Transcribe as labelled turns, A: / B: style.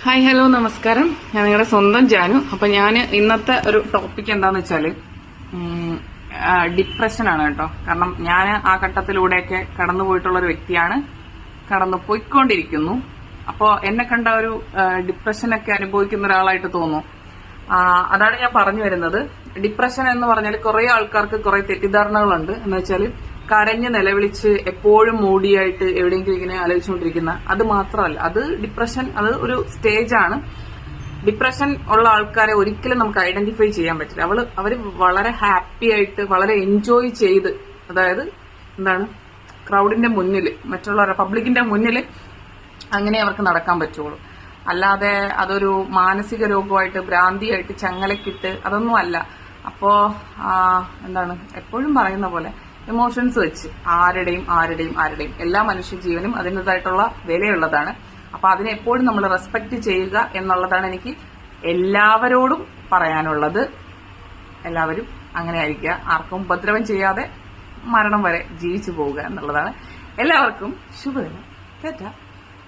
A: Hi hello നമസ്കാരം. ഞാൻ നിങ്ങളുടെ സ്വന്തം ജാനു. അപ്പൊ ഞാൻ ഇന്നത്തെ ഒരു ടോപ്പിക് എന്താന്ന് വെച്ചാല് ഡിപ്രഷനാണ് കേട്ടോ. കാരണം ഞാൻ ആ ഘട്ടത്തിലൂടെയൊക്കെ കടന്നു പോയിട്ടുള്ള ഒരു വ്യക്തിയാണ്, കടന്നു പോയിക്കൊണ്ടിരിക്കുന്നു. അപ്പോ എന്നെ കണ്ട ഒരു ഡിപ്രഷനൊക്കെ അനുഭവിക്കുന്ന ഒരാളായിട്ട് തോന്നുന്നു. അതാണ് ഞാൻ പറഞ്ഞു വരുന്നത്. ഡിപ്രഷൻ എന്ന് പറഞ്ഞാൽ കുറെ ആൾക്കാർക്ക് കുറെ തെറ്റിദ്ധാരണകളുണ്ട്. എന്ന് വെച്ചാൽ കരഞ്ഞ് നിലവിളിച്ച് എപ്പോഴും മൂടിയായിട്ട് എവിടെയെങ്കിലും ഇങ്ങനെ ആലോചിച്ചുകൊണ്ടിരിക്കുന്ന, അത് മാത്രമല്ല, അത് ഡിപ്രഷൻ, അത് ഒരു സ്റ്റേജാണ്. ഡിപ്രഷൻ ഉള്ള ആൾക്കാരെ ഒരിക്കലും നമുക്ക് ഐഡന്റിഫൈ ചെയ്യാൻ പറ്റില്ല. അവര് വളരെ ഹാപ്പി ആയിട്ട് വളരെ എൻജോയ് ചെയ്ത്, അതായത് എന്താണ്, ക്രൗഡിന്റെ മുന്നിൽ, മറ്റുള്ള പബ്ലിക്കിന്റെ മുന്നിൽ അങ്ങനെ അവർക്ക് നടക്കാൻ പറ്റുള്ളൂ. അല്ലാതെ അതൊരു മാനസിക രോഗമായിട്ട് ഭ്രാന്തിയായിട്ട് ചങ്ങലക്കിട്ട് അതൊന്നും അല്ല. അപ്പോ എന്താണ്, എപ്പോഴും പറയുന്ന പോലെ ഇമോഷൻസ് വെച്ച് ആരുടെയും എല്ലാ മനുഷ്യ ജീവനും അതിൻ്റെതായിട്ടുള്ള വിലയുള്ളതാണ്. അപ്പൊ അതിനെ എപ്പോഴും നമ്മൾ റെസ്പെക്ട് ചെയ്യുക എന്നുള്ളതാണ് എനിക്ക് എല്ലാവരോടും പറയാനുള്ളത്. എല്ലാവരും അങ്ങനെ ആയിരിക്കുക, ആർക്കും ഉപദ്രവം ചെയ്യാതെ മരണം വരെ ജീവിച്ചു പോവുക എന്നുള്ളതാണ്. എല്ലാവർക്കും ശുഭദിനം.